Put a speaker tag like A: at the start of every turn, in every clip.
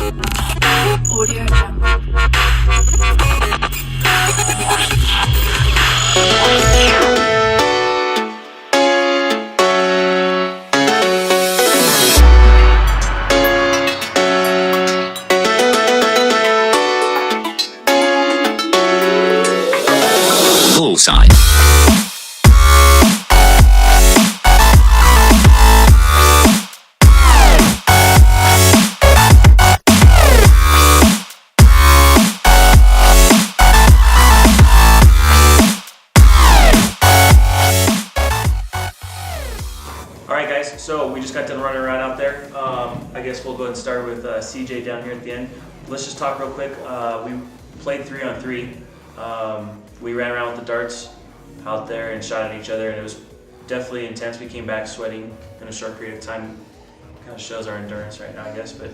A: Audio Jungle.
B: Bullseye.
C: Alright guys, so we just got done running around out there. I guess we'll go ahead and start with CJ down here at the end. Let's just talk real quick. We played 3-on-3. We ran around with the darts out there and shot at each other, and it was definitely intense. We came back sweating in a short period of time. Kind of shows our endurance right now, I guess. But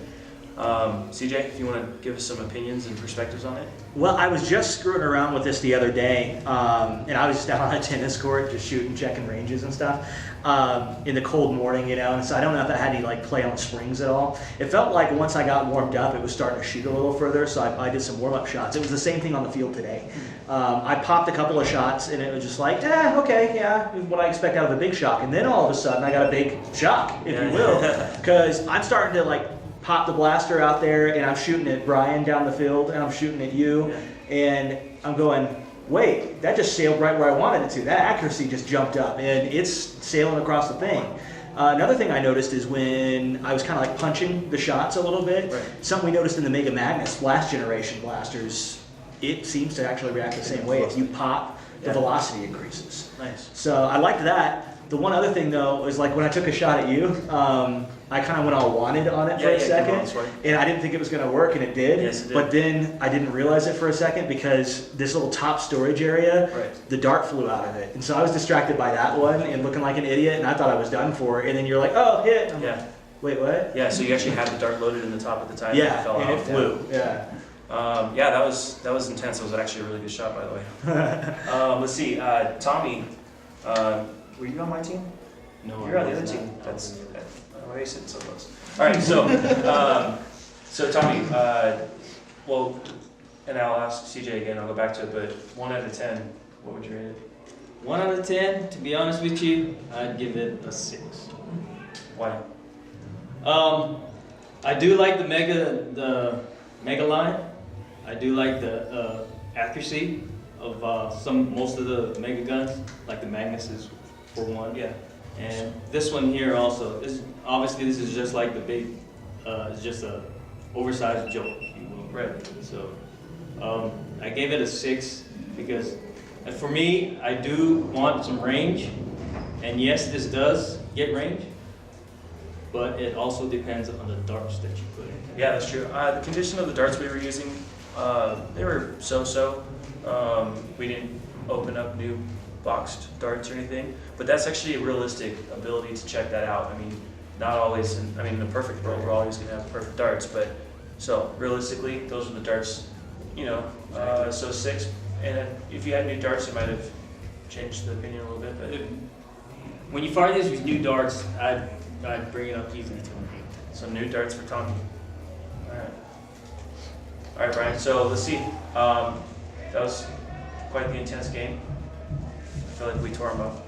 C: CJ, if you want to give us some opinions and perspectives on it.
D: Well, I was just screwing around with this the other day, and I was just out on a tennis court just shooting, checking ranges and stuff in the cold morning, you know, and so I don't know if I had any like play on springs at all. It felt like once I got warmed up, it was starting to shoot a little further, so I did some warm-up shots. It was the same thing on the field today. I popped a couple of shots, and it was just like, okay, yeah, what I expect out of a big shock, and then all of a sudden I got a big shock, if you will, because I'm starting to like pop the blaster out there, and I'm shooting at Brian down the field, and I'm shooting at you, and I'm going, wait, that just sailed right where I wanted it to. That accuracy just jumped up, and it's sailing across the thing. Another thing I noticed is when I was kind of like punching the shots a little bit, something we noticed in the Mega Magnus last generation blasters, it seems to actually react the same way. If you pop, the velocity increases.
C: Nice.
D: So I liked that. The one other thing though is like when I took a shot at you, I kind of went all wanted on it for a second, and I didn't think it was going to work, and it did.
C: Yes, it did.
D: But then I didn't realize it for a second because this little top storage area, the dart flew out of it, and so I was distracted by that one and looking like an idiot, and I thought I was done for. And then you're like, "Oh, hit!" I'm like, wait, what?
C: Yeah. So you actually had the dart loaded in the top at the time.
D: Yeah,
C: it fell
D: and
C: out.
D: it flew. Yeah.
C: Yeah, that was intense. It was actually a really good shot, by the way. Let's see, Tommy, were you on my team?
E: No,
C: You're on the other team. That's why are you sitting so close? All right, so so Tommy, well, and I'll ask CJ again. I'll go back to it, but 1 out of 10, what would you rate it?
E: 1 out of 10. To be honest with you, I'd give it a 6.
C: Why?
E: I do like the mega line. I do like the accuracy of most of the mega guns, like the Magnus is for one.
C: Yeah.
E: And this one here also. Obviously this is just like the big. It's just a oversized joke, if you will.
C: Right.
E: So I gave it a 6 because for me, I do want some range, and yes, this does get range, but it also depends on the darts that you put in.
C: Yeah, that's true. The condition of the darts we were using, they were so-so. We didn't open up new boxed darts or anything, but that's actually a realistic ability to check that out. I mean, not always, in the perfect world, we're always going to have perfect darts, but so realistically, those are the darts, you know, so 6, and if you had new darts, it might have changed the opinion a little bit, but
E: when you fire these with new darts, I'd bring it up easily to an 8.
C: So new darts for Tommy. All right, Brian, so let's see. That was quite the intense game. I feel like we tore them up.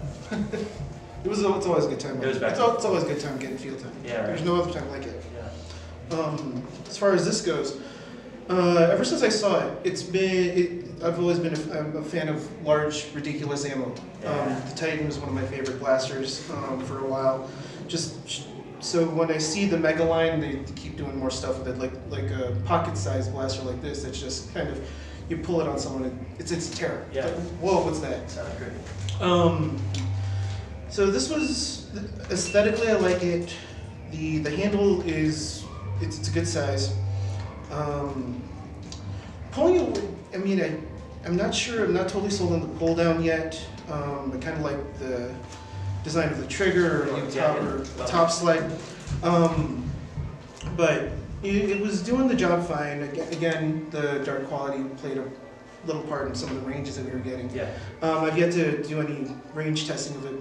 F: It's always a good time.
C: It was back.
F: It's always a good time getting field time.
C: Yeah, right.
F: There's no other time like it.
C: Yeah.
F: As far as this goes, ever since I saw it, I've always been a fan of large, ridiculous ammo.
C: Yeah.
F: The Titan was one of my favorite blasters for a while. So when I see the Mega line, they keep doing more stuff with it, like a pocket-sized blaster like this. It's just kind of, you pull it on someone, and it's a terror.
C: Yeah.
F: Like, whoa, what's that?
C: Sounded great.
F: So this was, aesthetically I like it. The handle it's a good size. Pulling it, I'm not sure, I'm not totally sold on the pull down yet. I kind of like the design of the trigger or top slide. But it was doing the job fine. Again, the dart quality played a little part in some of the ranges that we were getting.
C: Yeah.
F: I've yet to do any range testing of it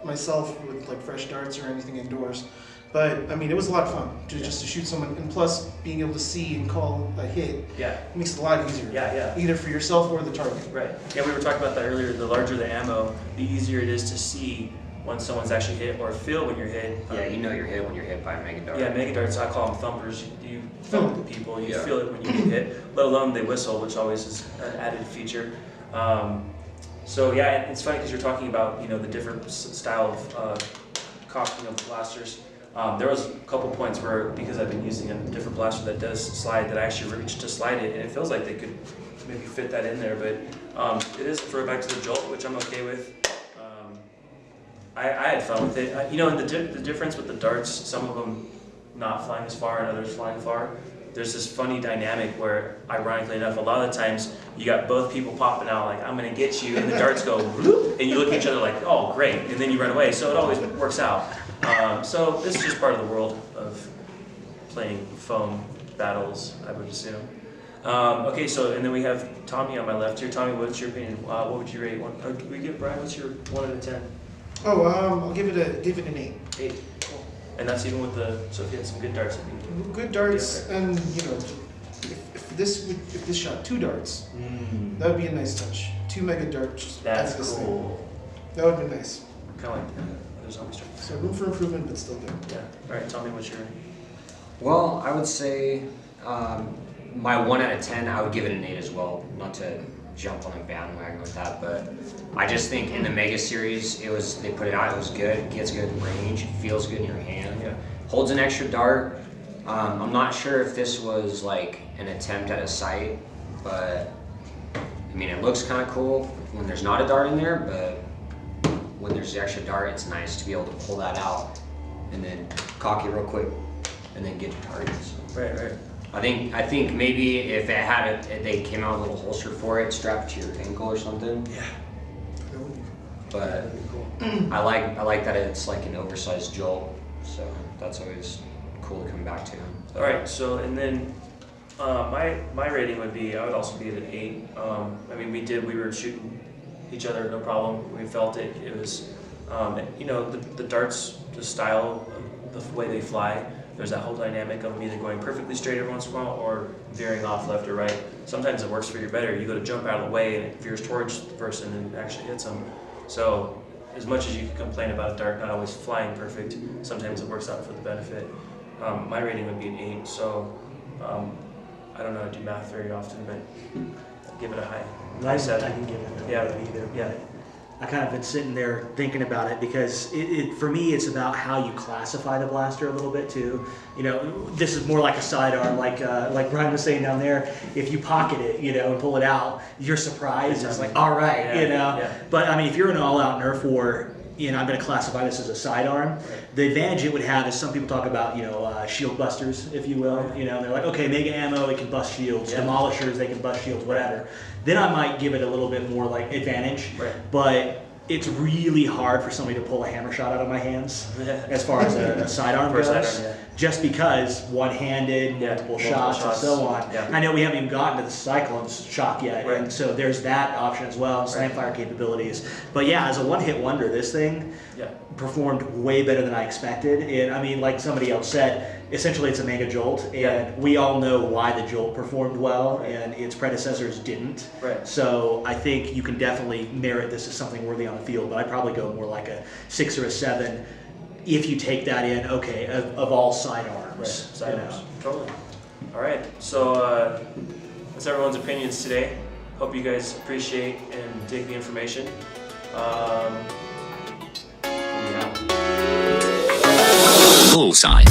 F: myself with like fresh darts or anything indoors. But I mean, it was a lot of fun just to shoot someone, and plus being able to see and call a hit
C: Yeah.
F: makes it a lot easier.
C: Yeah.
F: Either for yourself or the target.
C: Right. Yeah, we were talking about that earlier. The larger the ammo, the easier it is to see when someone's actually hit or feel when you're hit.
A: Yeah, you know you're hit when you're hit by a mega dart.
C: Yeah, mega darts, I call them thumpers. You thump the people, you
A: Yeah.
C: feel it when you get hit, let alone they whistle, which always is an added feature. So yeah, it's funny because you're talking about, you know, the different style of cocking of blasters. There was a couple points where, because I've been using a different blaster that does slide, that I actually reached to slide it, and it feels like they could maybe fit that in there, but it is a throwback to the Jolt, which I'm okay with. I had fun with it. You know, and the difference with the darts, some of them not flying as far and others flying far, there's this funny dynamic where, ironically enough, a lot of the times you got both people popping out like, I'm gonna get you, and the darts go, whoop, and you look at each other like, oh, great, and then you run away, so it always works out. So this is just part of the world of playing foam battles, I would assume. Okay, so, and then we have Tommy on my left here. Tommy, what's your opinion? What would you rate? Can we give Brian, what's your 1 out of 10?
F: Oh, I'll give it an 8.
C: 8. Cool. And that's even with the, so if you had some good darts, it'd be
F: Good darts, and you know, if this shot 2 darts, that would be a nice touch. 2 mega darts.
C: That's
F: this
C: cool.
F: Thing. That would be nice.
C: Kind of like other zombie strikes.
F: So room for improvement, but still good.
C: Yeah. All right, Tommy, what's your?
A: Well, I would say my 1 out of 10, I would give it an 8 as well. Not to jump on a bandwagon with that, but I just think in the Mega Series, they put it out, it was good, it gets good range, it feels good in your hand,
C: Yeah.
A: holds an extra dart. I'm not sure if this was like an attempt at a sight, but I mean, it looks kind of cool when there's not a dart in there, but when there's the extra dart, it's nice to be able to pull that out and then cock it real quick and then get your target. So.
C: Right.
A: I think maybe if it had they came out with a little holster for it, strapped to your ankle or something.
C: Yeah.
A: But
C: That'd be cool.
A: I like that it's like an oversized Jolt, so that's always cool to come back to.
C: All right. So and then my rating would be, I would also be at an 8. I mean, we were shooting each other, no problem. We felt it. It was, you know, the darts, the style, the way they fly. There's that whole dynamic of them either going perfectly straight every once in a while or veering off left or right. Sometimes it works for you better. You go to jump out of the way and it veers towards the person and actually hits them. So as much as you can complain about a dart not always flying perfect, sometimes it works out for the benefit. My rating would be an 8. So I don't know how to do math very often, but I'd give it a high
D: I
C: 7.
D: can give it
C: Yeah.
D: either.
C: Yeah.
D: I kind of been sitting there thinking about it because for me it's about how you classify the blaster a little bit too. You know, this is more like a sidearm, like Brian was saying down there. If you pocket it, you know, and pull it out, you're surprised. It's like, all right,
C: Yeah,
D: you know.
C: yeah.
D: But I mean, if you're an all-out Nerf war, you know, I'm going to classify this as a sidearm. The advantage it would have is some people talk about, you know, shield busters, if you will. You know, they're like, okay, mega ammo, it can bust shields.
C: Yeah.
D: Demolishers, they can bust shields, whatever. Then I might give it a little bit more like advantage.
C: Right.
D: But it's really hard for somebody to pull a hammer shot out of my hands as far as a sidearm
C: For a
D: goes.
C: sidearm, yeah.
D: Just because one-handed,
C: Yeah,
D: multiple
C: multiple
D: shots, and
C: shots,
D: so on.
C: yeah.
D: I know we haven't even gotten to the Cyclone's shock yet,
C: Right.
D: and so there's that option as well, slam fire capabilities. But yeah, as a one-hit wonder, this thing
C: Yeah.
D: performed way better than I expected. And I mean, like somebody else said, essentially it's a mega jolt, and
C: Yeah.
D: we all know why the jolt performed well, and its predecessors didn't.
C: Right.
D: So I think you can definitely merit this as something worthy on the field, but I'd probably go more like a 6 or a 7 if you take that in, okay, of all sidearms.
C: Right. Sidearms.
D: You know.
C: Totally. All right. So that's everyone's opinions today. Hope you guys appreciate and dig the information. Yeah.
B: Bullseye.